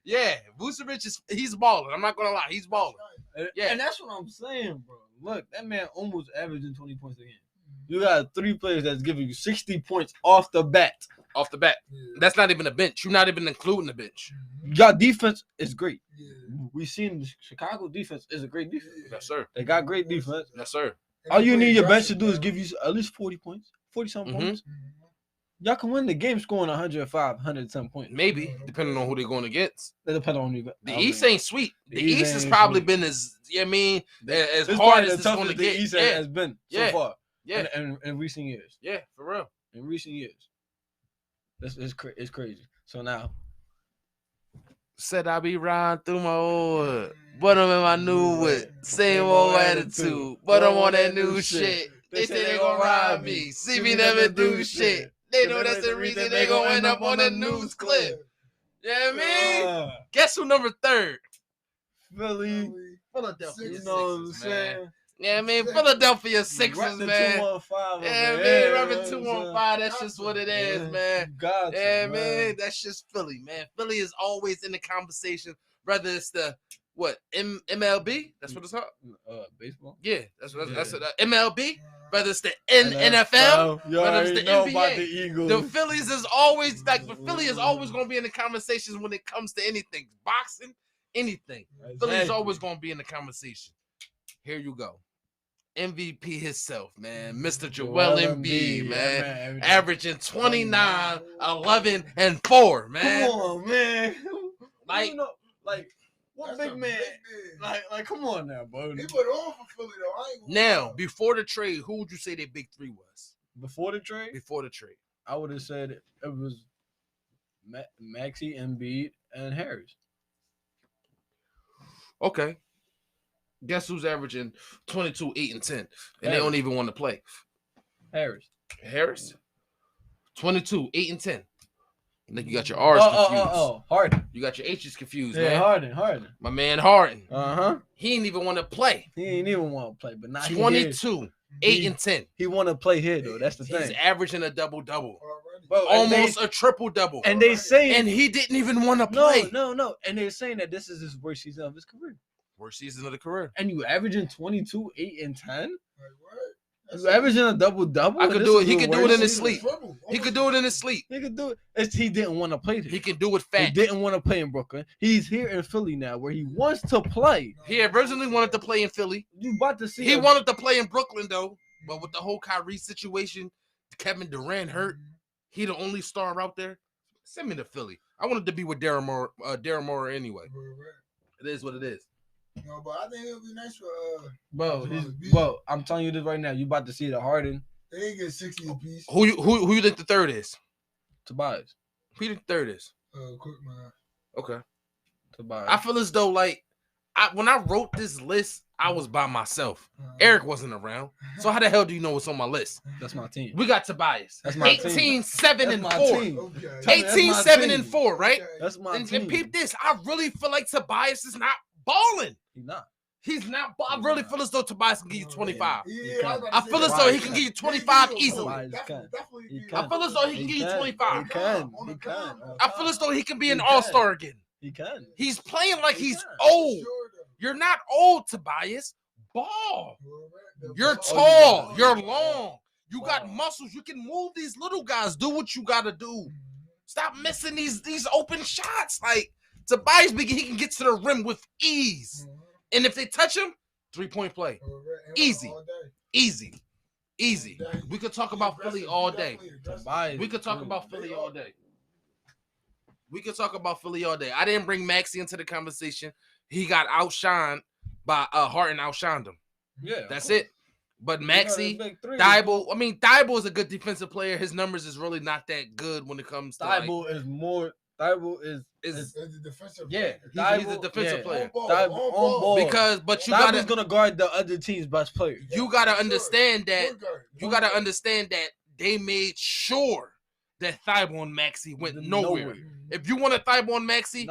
Yeah. Vucevic he's balling. I'm not gonna lie, he's balling. Yeah, and that's what I'm saying, bro. Look, that man almost averaging 20 points a game. You got 3 players that's giving you 60 points off the bat. That's not even a bench. You're not even including the bench. Your defense is great. We've seen the Chicago defense is a great defense. Yes, sir. They got great defense. Yes, sir. All you need your bench to do is give you at least 40 points, 40-something points. Y'all can win the game scoring 105, 110 points. Maybe, depending on who they're going against. They depend on who. The East ain't sweet. The East has probably been as hard as it's going to get. The East has been so far. Yeah. In recent years. Yeah, for real. In recent years. It's crazy. So now. Said I be riding through my old hood, but I'm in my new whip. Same old attitude, but I'm on that new shit. They say they gonna ride me. See me never do shit. They know that's the reason they gonna end up on the news clip. You know what I mean? Guess who number 3rd? Philadelphia. You know what I'm saying? Yeah, I mean, Philadelphia Sixers, man. 215, yeah, man, rubbing 215. That's just what it is, man. Yeah, man, that's just Philly, man. Philly is always in the conversation, whether it's the MLB. That's what it's called. Baseball. Yeah, that's MLB. Whether it's the NFL, whether it's the NBA. About the Eagles. The Phillies is always Philly is always going to be in the conversations when it comes to anything, boxing, anything. Exactly. Philly is always going to be in the conversation. Here you go. MVP himself, man. Mr. Joel Embiid, man. Averaging 29, 11, and 4, man. Come on, man. What That's big man? Like, come on now, bro. He put on for Philly, though. Now, before the trade, who would you say their big 3 was? Before the trade? Before the trade. I would have said it was Maxey, Embiid, and Harris. Okay. Guess who's averaging 22, 8, and 10? And they don't even want to play. Harris. 22, 8, and 10. I think you got your R's confused. Harden. You got your H's confused, Yeah, man. Harden. My man Harden. He ain't even want to play. He ain't even want to play, but now 22, 8 and 10. He want to play here though. That's the thing. He's averaging a double-double. Almost a triple-double. And they say, and he didn't even want to play. No. And they're saying that this is his worst season of his career. Worst season of the career. And you averaging 22, 8 and 10? Like what? You averaging a double-double? I could do it. He could do it in his sleep. He could do it in his sleep. He could do it. He didn't want to play there. He can do it fat. He didn't want to play in Brooklyn. He's here in Philly now where he wants to play. He originally wanted to play in Philly. You about to see He wanted to play in Brooklyn though, but with the whole Kyrie situation, Kevin Durant hurt. He the only star out there. Send me to Philly. I wanted to be with Daryl Morey anyway. It is what it is. No, but I think it'll be nice for bro. I'm telling you this right now. You about to see the Harden. They ain't get 60 apiece. Who you think the third is? Tobias. Who you think the third is? Quick man. Okay. Tobias. I feel as though like when I wrote this list, I was by myself. Eric wasn't around. So how the hell do you know what's on my list? That's my team. We got Tobias. That's my 18, team. 7 and 4. Okay. 18, 7 and 4, right? That's my team. And peep this. I really feel like Tobias is not balling. He's not. I really feel as though Tobias can give you 25. Yeah, I feel as though he can give you 25 easily. Definitely. I feel as though he can give you 25. He can. I feel as though he can be an all-star again. He can. He's playing like he's old. You're not old, Tobias. Ball. You're tall. You're long. You got muscles. You can move these little guys. Do what you got to do. Stop missing these open shots. Like Tobias, he can get to the rim with ease. And if they touch him, 3-point play. Easy. We could talk about Philly all day. We could talk about Philly all day. I didn't bring Maxey into the conversation. He got outshined by Harden outshined him. Yeah. That's it. But Maxey, Thibault, Thibault is a good defensive player. His numbers is really not that good when it comes to Thibault is the defensive. Yeah, he's a defensive player. On ball. But you Thibault's gonna guard the other team's best player. You gotta understand that. They made sure that Thibault and Maxey went nowhere. If you wanted Thibault and Maxey,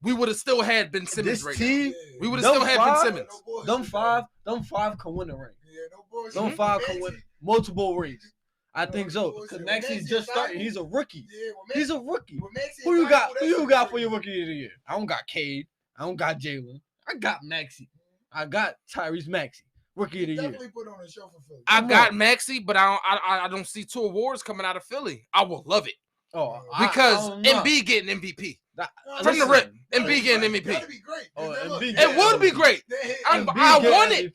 we would have still had Ben Simmons this right team, now. We would have still had Ben Simmons. Them five can win a ring. Them five can win multiple rings. I think so. Because Maxey's just starting. He's a rookie. He's a rookie. Who you got? Who you got for your rookie of the year? I don't got Cade. I don't got Jalen. I got Maxey. I got Tyrese Maxey. Rookie of the year. Put on a show for Philly. I got Maxey, but I don't see 2 awards coming out of Philly. I will love it. Because Embiid getting MVP. From the rip, Embiid getting MVP. That'd be great. It would be great. I want it.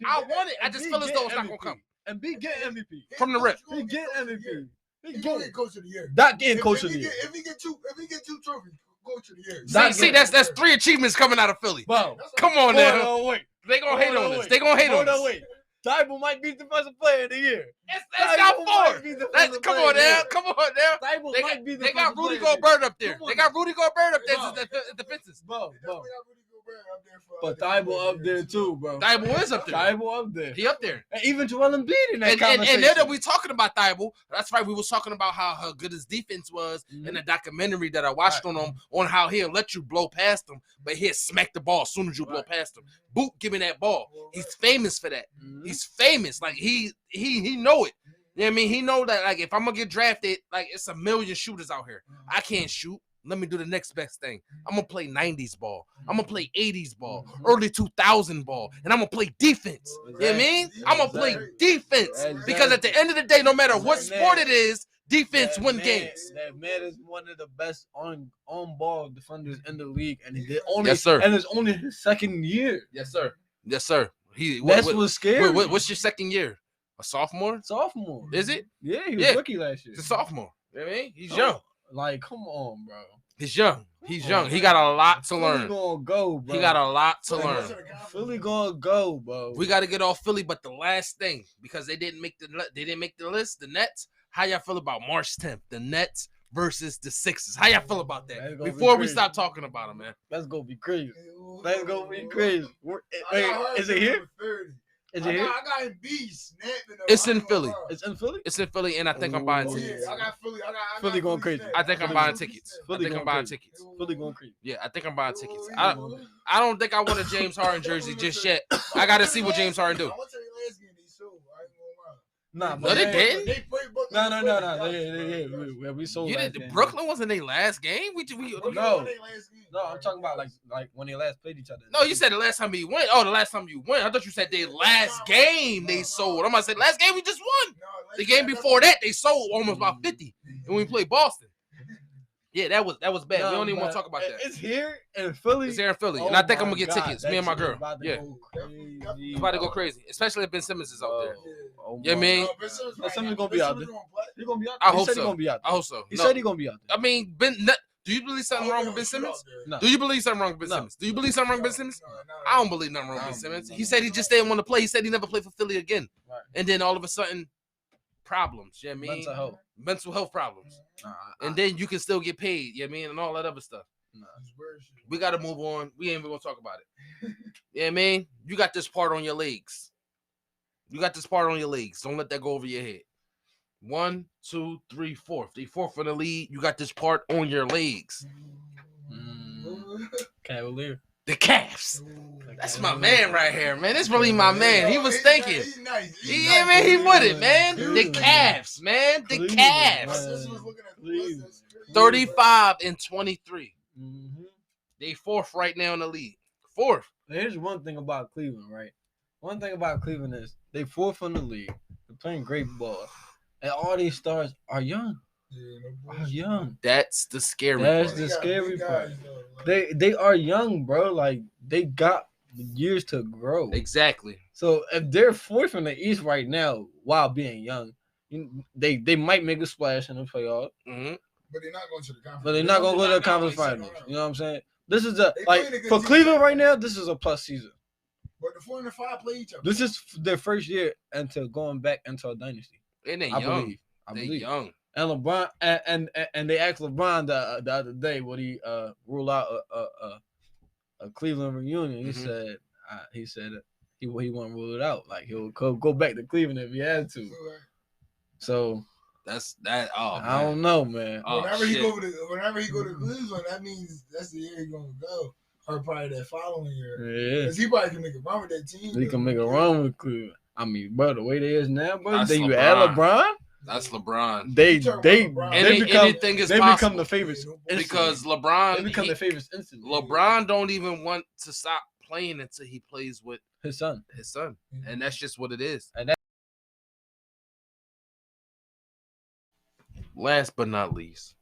I just feel as though it's not gonna come. Embiid get MVP from the rip. He get MVP. He get coach of the year. Not getting coach of the year. If he get 2 trophies, coach of the year. See, that's 3 achievements coming out of Philly. Bro, come on now. Wait. They gonna hate on us. Wait. Thibault might be defensive player of the year. That's not 4. Come on now. They got Rudy Gobert up there. They got Rudy Gobert up there as the defenses. Bro. But Thibault up there too, bro. Thibault is up there. Thibault up there. He up there. And even Joel Embiid in that conversation. And then that we talking about Thibault. That's right. We was talking about how good his defense was in the documentary that I watched on him, on how he'll let you blow past him, but he'll smack the ball as soon as you blow past him. Boot, give me that ball. He's famous for that. He's famous. Like he know it. You know what I mean? He know that like if I'm gonna get drafted, like it's a million shooters out here. I can't shoot. Let me do the next best thing. I'm going to play 90s ball. I'm going to play 80s ball, early 2000 ball, and I'm going to play defense. You know what I mean? I'm going to play defense because at the end of the day, no matter what sport it is, defense win games. That man is one of the best on-ball defenders in the league, and it's only his second year. Yes, sir. That's what's scary. What's your second year? A sophomore? Sophomore. Is it? Yeah, he was rookie last year. He's a sophomore. You know what I mean? He's young. Like, come on, bro. He's young. He got a lot to learn. Philly gonna go, bro. He got a lot to learn. Philly gonna go, bro. We got to get off Philly, but the last thing, because they didn't make the list. The Nets. How y'all feel about March 10th? The Nets versus the Sixers. How y'all feel about that? Before we stop talking about them, man. That's gonna be crazy. That's gonna be crazy. Wait, is it here? Is it here? I got Embiid snapping. It's in Philly. It's in Philly. It's in Philly, and I think I'm buying Oh tickets. yeah, I got Philly. I got Philly going crazy. snapped. I think I'm buying tickets. I think I'm buying crazy. tickets. Philly going crazy. Yeah, I think I'm buying tickets. I don't think I want a James Harden jersey just yet. I gotta see what James Harden do. I want to tell you last game they sold. I ain't gonna lie. Nah, No, they didn't. They played Brooklyn. No. We sold. You last did. game. Brooklyn wasn't their last game. No, I'm talking about like when they last played each other. No, you said the last time you went. Oh, the last time you went. I thought you said the last game they sold. I'm gonna say the last game we just won. The game before that they sold almost about 50, and we played Boston. Yeah, that was bad. We don't even want to talk about that. It's here in Philly. It's here in Philly, and I think I'm gonna get tickets. Me and my girl. Yeah, it's about to go crazy, especially if Ben Simmons is out there. Yeah, man. Ben Simmons gonna be out there. He's gonna be out I there. hope He said so. he gonna be out there. I hope so. He said he gonna be out there. I mean, do you believe something wrong with Ben Simmons? No. Do you believe something wrong with Ben Simmons? Do you believe something wrong with Ben Simmons? I don't believe nothing wrong with Ben Simmons. He said he just didn't want to play. He said he never played for Philly again. Right. And then all of a sudden, problems. You know what I mean? Mental health problems. And then you can still get paid. You know what I mean? And all that other stuff. We got to move on. We ain't even going to talk about it. You know what I mean? You got this part on your legs. You got this part on your legs. Don't let that go over your head. 1, 2, 3, 4. The fourth in the lead. You got this part on your legs. Cavalier. The calves. That's my man right here, man. That's really my man. He was thinking. He's nice. Yeah, man, he with it, man. The calves, man. The calves. 35 and 23. They fourth right now in the league. Fourth. Here's one thing about Cleveland, right? One thing about Cleveland is they fourth in the league. They're playing great ball. And all these stars are young. Are young. That's the scary That's part. the scary part. They are young, bro. Like they got years to grow. Exactly. So if they're fourth in the East right now while being young, they might make a splash in the playoff. Mm-hmm. But they're not going to the conference. But they're not gonna go to the conference finals. You know what I'm saying? This is for Cleveland right now. This is a plus season. But the 4 and the 5 play each other. This is their first year into going back into a dynasty. And they I young. believe. They young. And LeBron and they asked LeBron the other day would he rule out a Cleveland reunion. He said he won't rule it out. Like he'll go back to Cleveland if he had to. So that's that. Oh, I don't know, man. Oh, whenever he go to Cleveland, that means that's the year he's gonna go. Or probably that following year. Yeah. Because he probably can make a run with that team. He can make a run with Cleveland. I mean, bro, the way they is now, bro, That's then you LeBron. add LeBron. That's LeBron. They anything is possible. become the favorites Because LeBron they become the favorites instantly. LeBron don't even want to stop playing until he plays with his son, and that's just what it is. And last but not least,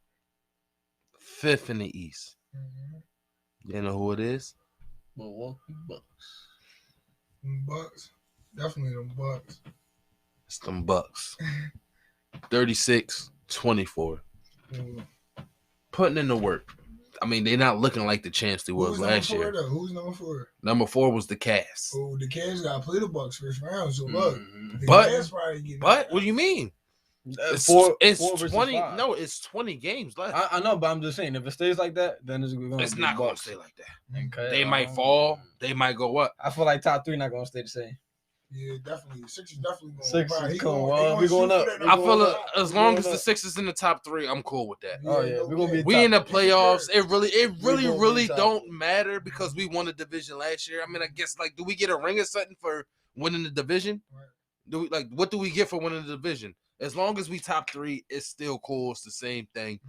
fifth in the East. You know who it is? Milwaukee Bucks. Bucks, definitely them Bucks. It's them Bucks. 36-24. Putting in the work. I mean, they're not looking like the champs they was last year. Who's number 4? Number 4 was the Cavs. Oh, the Cavs got to play the Bucks first round. So look, but what do you mean? It's 20. 5. No, it's 20 games left. I know, but I'm just saying, if it stays like that, then it's going to be It's not going to Bucks. stay like that. Okay, They might fall. They might go up. I feel like top 3 not going to stay the same. Yeah, definitely. Sixers definitely going. Sixers we going up. I feel as long as the Sixers in the top 3, I'm cool with that. Oh yeah, we're gonna be. We in the playoffs. It really don't matter because we won the division last year. I mean, I guess do we get a ring or something for winning the division? Do we what do we get for winning the division? As long as we top 3, it's still cool. It's the same thing.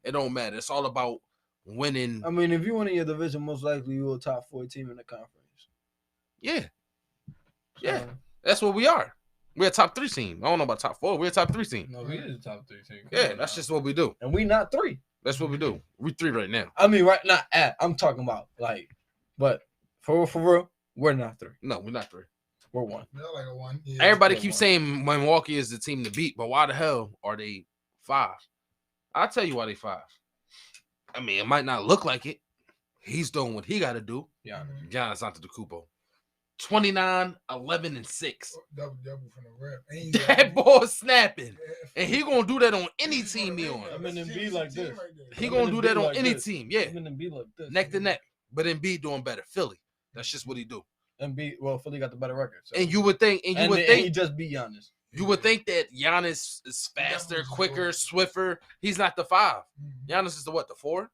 It don't matter. It's all about winning. I mean, if you win in your division, most likely you're a top 4 team in the conference. Yeah. Yeah, that's what we are. We're a top 3 team. I don't know about top 4. We're a top 3 team. No, we is a top 3 team. Yeah, that's just what we do. And we not 3. That's what we do. We 3 right now. I mean, right now, I'm talking about but for real, we're not 3. No, we're not 3. We're 1. They're like a 1. Yeah, Everybody keeps saying Milwaukee is the team to beat, but why the hell are they 5? I'll tell you why they 5. I mean, it might not look like it. He's doing what he got to do. Yeah, Giannis Antetokounmpo. 29, 11, and 6. Double from the rep. That boy snapping. And he going to do that on any team he on. I'm in Embiid like this. He going to do that on any team. Yeah. I'm in Embiid like this. Neck to neck. But Embiid doing better. Philly. That's just what he do. Philly got the better record. So. And you would think, he just beat Giannis. You would think that Giannis is faster, quicker, swifter. He's not the 5. Giannis is the 4?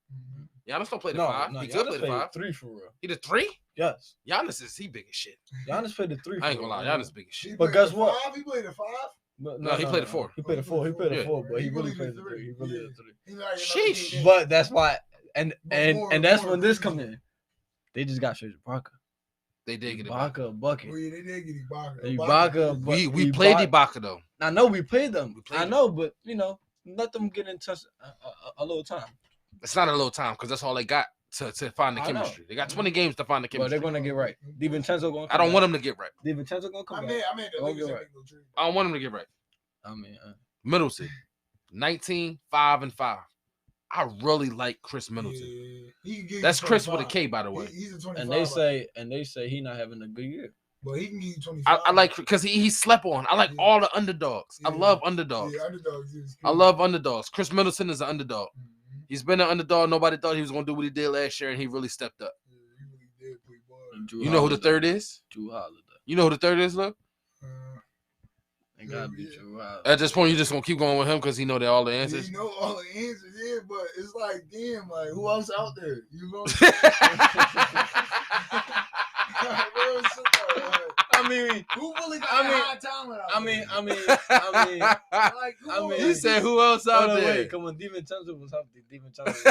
Giannis don't play the 5. No, he Giannis could play the 5. 3 for real. He the 3? Yes. Giannis he big as shit. Giannis played the 3. I ain't gonna lie, Giannis big as shit. But guess what? He played the 5. No, he played the 4. He played the 4. He played the 4, but he really played the 3. He really did the 3. Sheesh. But that's why, and that's when this come in. They just got Serge Ibaka. They did get Ibaka a bucket. Oh, yeah, they did get Ibaka. Ibaka. We played Ibaka though. I know we played them. I know, but let them get in touch a little time. It's not a little time because that's all they got to find the chemistry. They got 20 games to find the chemistry. But they're gonna get right. DiVincenzo going. I don't want them to get right. DiVincenzo gonna come back. I mean, the Lakers right. I don't want them to get right. Middleton, 19, 5 and 5. I really like Chris Middleton. Yeah. That's Chris with a K, by the way. He's a 25. And they say he not having a good year. But he can give you 25. I like because he slept on. I like all the underdogs. I love underdogs. Yeah, underdogs. I love underdogs. Chris Middleton is an underdog. He's been an underdog. Nobody thought he was gonna do what he did last year, and he really stepped up. Yeah, he really did play ball. You know who the third is? Drew Holiday. You know who the third is, look? It gotta be Drew Holiday. At this point, you just gonna keep going with him because he know that all the answers. He know all the answers, yeah, but it's like, damn, like who else out there? You know? I mean, who really got high talent out there? You said who else out there? Wait, come on, DiVincenzo was healthy. DiVincenzo was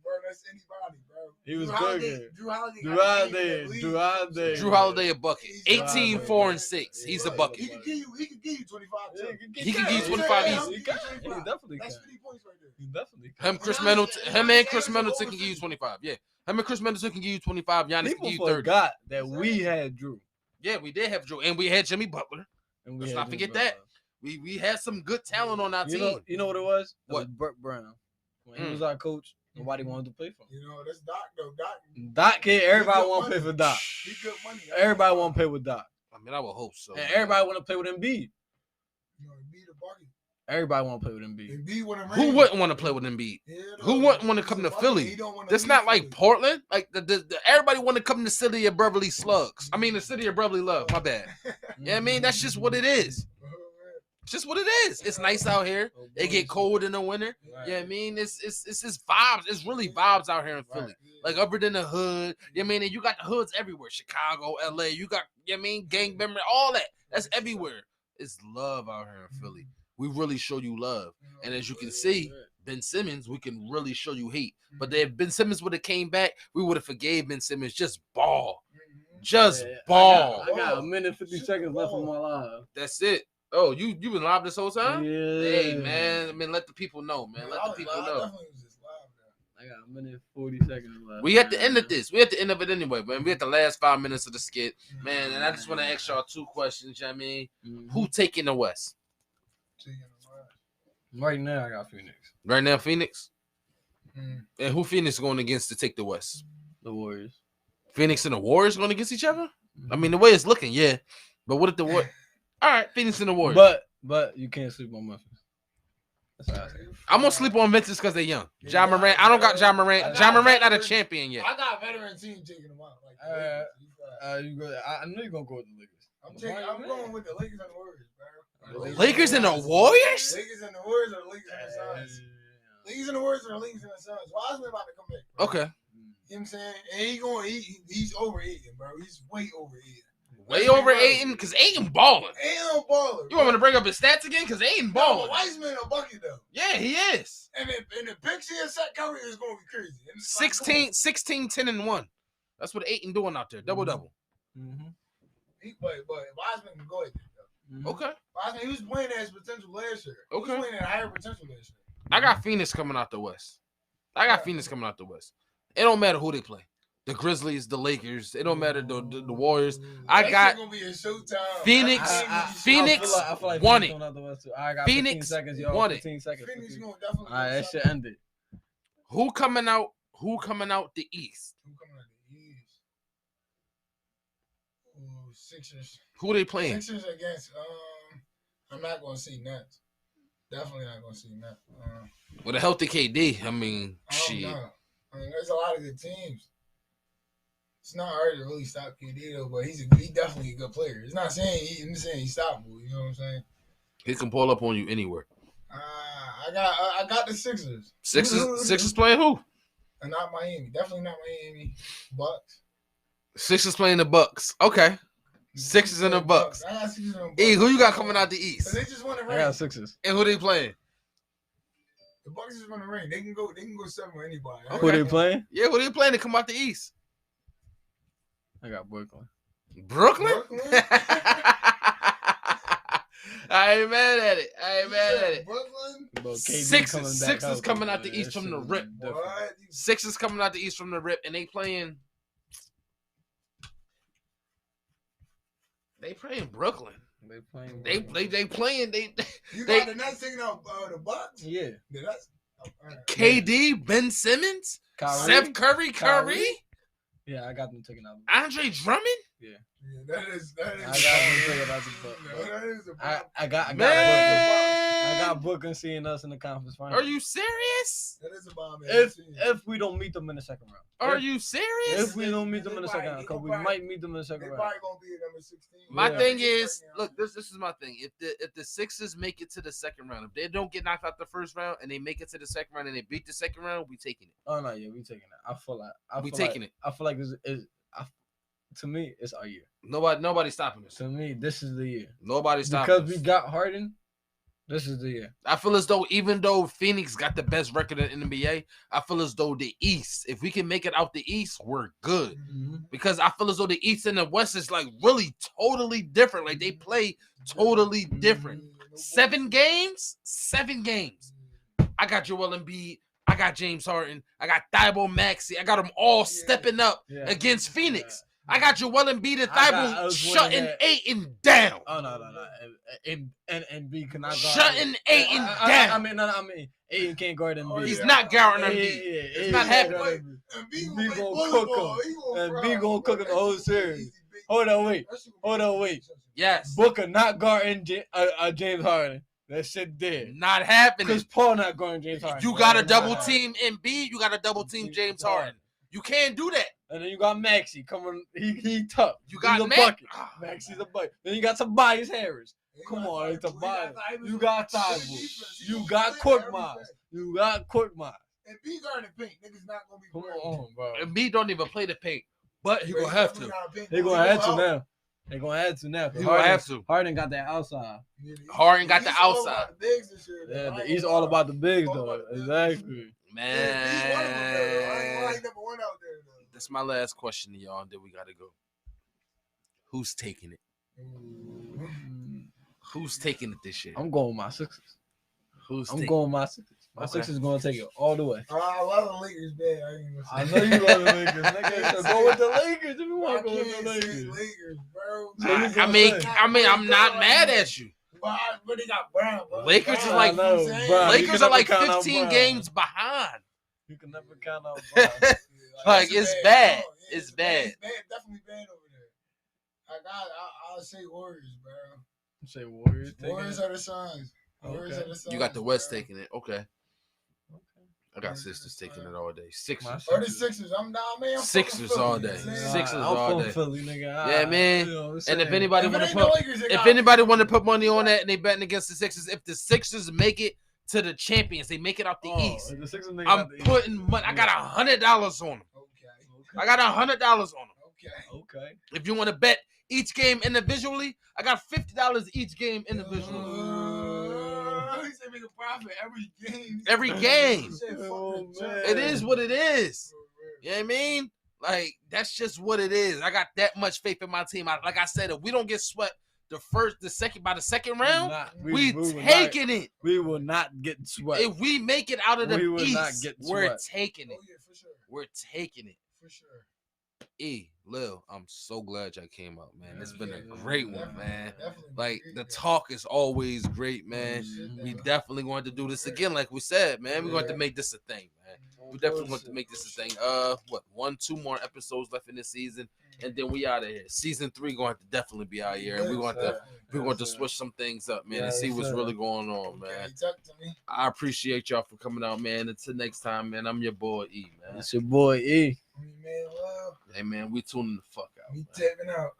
bro, that's anybody, bro. He was cooking. Drew Holiday a bucket. 18, 4 and 6. He's a bucket. He can give you 25. He can give you 25 easy. He definitely That's can. 50 points right there. He definitely can. Him and Chris Middleton can give you 25. Yeah. Him and Chris Middleton can give you 25. Giannis can give you 30. Forgot that we had Drew. Yeah, we did have Drew, and we had Jimmy Butler. Let's not forget that. We had some good talent on our team. You know what it was? It what? was Brett Brown. When he was our coach, nobody wanted to play for him. You know, that's Doc though. Doc kid, everybody want to play for Doc. He good money. Everybody want to play with Doc. I mean, I would hope so. And everybody want to play with Embiid. You know, Embiid a bucket. Everybody want to play with Embiid. Who wouldn't want to play with Embiid? Yeah, Who wouldn't want to come to Philly? That's not like Portland. Like everybody want to come to the city of Beverly Slugs. I mean, the city of Beverly Love. My bad. Yeah, I mean that's just what it is. It's just what it is. It's nice out here. It get cold in the winter. Yeah, I mean it's just vibes. It's really vibes out here in Philly. Like other than the hood. You know what I mean? And you got the hoods everywhere. Chicago, LA. You got gang member, all that. That's everywhere. It's love out here in Philly. We really show you love. And as you can see, Ben Simmons, we can really show you hate. But if Ben Simmons would have came back, we would have forgave Ben Simmons. Just ball. Just ball. I got a minute 50 seconds left on my live. That's it. Oh, you been live this whole time? Yeah. Hey, man. I mean, let the people know, man. Let the people know. I got a minute 40 seconds left. We at the end of this. We at the end of it anyway, man. We at the last 5 minutes of the skit. Man, and I just want to ask y'all 2 questions, you know what I mean? Who taking the West? Right now, I got Phoenix. Right now, Phoenix? And who Phoenix going against to take the West? The Warriors. Phoenix and the Warriors going against each other? I mean, the way it's looking, yeah. But what if the Warriors... All right, Phoenix and the Warriors. But you can't sleep on Memphis. I'm going to sleep on Memphis because they're young. Ja Morant. I don't got Ja Morant. Ja Morant not a champion yet. I got veteran team taking them out. I know you're going to go with the Lakers. I'm going with the Lakers and the Warriors, bro. Lakers and the Warriors? Lakers and the Warriors are the Lakers and the Suns. Lakers and the Warriors are the Lakers and the Suns. Wiseman about to come back, bro. Okay. You know what I'm saying? And he's overeating, bro. He's way overeating. Way over Aiden? Because Aiden balling. Aiden a baller. You want me to bring up his stats again? Because Aiden balling. No, Wiseman a bucket, though. Yeah, he is. And the Pixie and Seth Curry is going to be crazy. 16, 10, and 1. That's what Aiden doing out there. Double-double. But Wiseman can go ahead. Okay. Wiseman, he was playing at his potential last year. Okay. He was playing at higher potential last year. I got Phoenix coming out the West. It don't matter who they play. The Grizzlies, the Lakers. It don't matter the Warriors. I got gonna be a showtime. Phoenix. Phoenix I feel like won it. I got Phoenix 15 seconds, y'all. won it. 15 seconds. Phoenix gonna definitely. All right, that shit ended. Who coming out the East? Who coming out the East? Ooh, Sixers. Who they playing? Sixers against. I'm not gonna see Nets. Definitely not gonna see Nets. With a healthy KD, I mean, shit. I mean, there's a lot of good teams. It's not hard to really stop KD though, but he definitely a good player. It's not saying I'm just saying he's stoppable. You know what I'm saying? He can pull up on you anywhere. I got the Sixers. Sixers playing who? Not Miami. Definitely not Miami. Bucks. Sixers playing the Bucks. Okay. Sixers and the Bucks. I got Sixers and the Bucks. E, who you got coming out the East? They just want to I ring. got Sixers. And who they playing? The Bucks just want to ring. They can go 7 with anybody. Okay. Who they playing? Yeah, who they playing to come out the East? I got Brooklyn. Brooklyn? I ain't mad at it. Brooklyn? Sixers coming out the East from the rip. What? Sixers coming out the East from the rip, and they playing Brooklyn. They playing. You got the Nets taking out the Bucks? Yeah. The Nets? KD, Ben Simmons, Kyrie? Steph Curry. Yeah, I got them taking out. Andre Drummond. Yeah, that is. I got them taking out the Bucks. No, that is a I got Brooklyn seeing us in the conference final. Are you serious? That is a bomb. If we don't meet them in the second round. Are you serious? If we don't meet them in the second round, because we might meet them in the second round. They're probably gonna be at number 16. My thing is, look, this is my thing. If the Sixers make it to the second round, if they don't get knocked out the first round and they make it to the second round and they beat the second round, we taking it. Oh no, yeah, we taking it. I feel like taking it. I feel like to me, it's our year. Nobody's stopping us. To me, this is the year. Nobody's stopping us. Because we got Harden. This is the year. I feel as though even though Phoenix got the best record in the NBA, I feel as though the East, if we can make it out the East, we're good. Mm-hmm. Because I feel as though the East and the West is like really totally different. Like they play totally different. 7 games. I got Joel Embiid. I got James Harden. I got Thibault Maxey. I got them all stepping up against Phoenix. I got Joel Embiid and Thibault shutting Ayton down. Oh no. And Embiid cannot guard. Shutting Ayton down. I mean, Ayton can't guard Embiid. He's not guarding Embiid. It's not happening. Embiid gonna cook him. Embiid gonna cook him the whole series. Hold on, wait. Yes. Booker not guarding James Harden. That shit dead. Not happening. Because Paul not guarding James Harden. You got to double team Embiid. You got to double team James Harden. You can't do that. And then you got Maxey coming. He tough. You got bucket. Maxey's a bucket. Then you got Tobias Harris. Come on, Tobias. You got Thibault. You got Korkmaz. And B guarding paint. Niggas not gonna be. Come on, bro. Embiid don't even play the paint, but he gonna have to. They gonna have to now. He gonna have to. Harden got that outside. Harden got the outside. Yeah, he's all about the bigs though. Exactly. Man, I ain't number 1 out there though. That's my last question to y'all, and then we gotta go. Who's taking it? Who's taking it this year? I'm going with my Sixers. I'm going with my Sixers. My Sixers gonna take it all the way. I love the Lakers, man. I know you love the Lakers. Nigga, so go with the Lakers if you want to go with the Lakers, bro. I mean, I'm not mad at you. But they got Brown, bro. Lakers are like Lakers are like 15 games behind. You can never count on Brown. Like it's bad. It's bad. It's definitely bad over there. I'll say Warriors, bro. You say Warriors. Warriors are the Suns. Okay. You got the West taking it. Okay. I got Sixers taking it all day. Sixers. Or the Sixers. I'm down, man. Sixers all day. Sixers all day. Philly, nigga. Yeah, man. And if anybody want to put money on that and they betting against the Sixers, if the Sixers make it to the champions, they make it out the East. I'm putting money. I got $100 on them. I got $100 on them. Okay. If you want to bet each game individually, I got $50 each game individually. He said make a profit every game. Every game. Oh, man. It is what it is. You know what I mean? Like, that's just what it is. I got that much faith in my team. Like I said, if we don't get swept by the second round, we taking it. We will not get swept. If we make it out of the East, we're taking it. Oh, yeah, for sure. We're taking it. For sure. Lil, I'm so glad y'all came up, man. It's been a great one, man. Definitely. Like, the talk is always great, man. We definitely going to do this again, like we said, man. We're going to make this a thing, man. We definitely want to make this a thing. 2 more episodes left in this season, and then we out of here. Season 3 going to definitely be out here, and we're going to switch some things up, man, and see what's really going on, man. I appreciate y'all for coming out, man. Until next time, man. I'm your boy E, man. It's your boy E. Man, well. Hey man, we tuning the fuck out. We tapping out.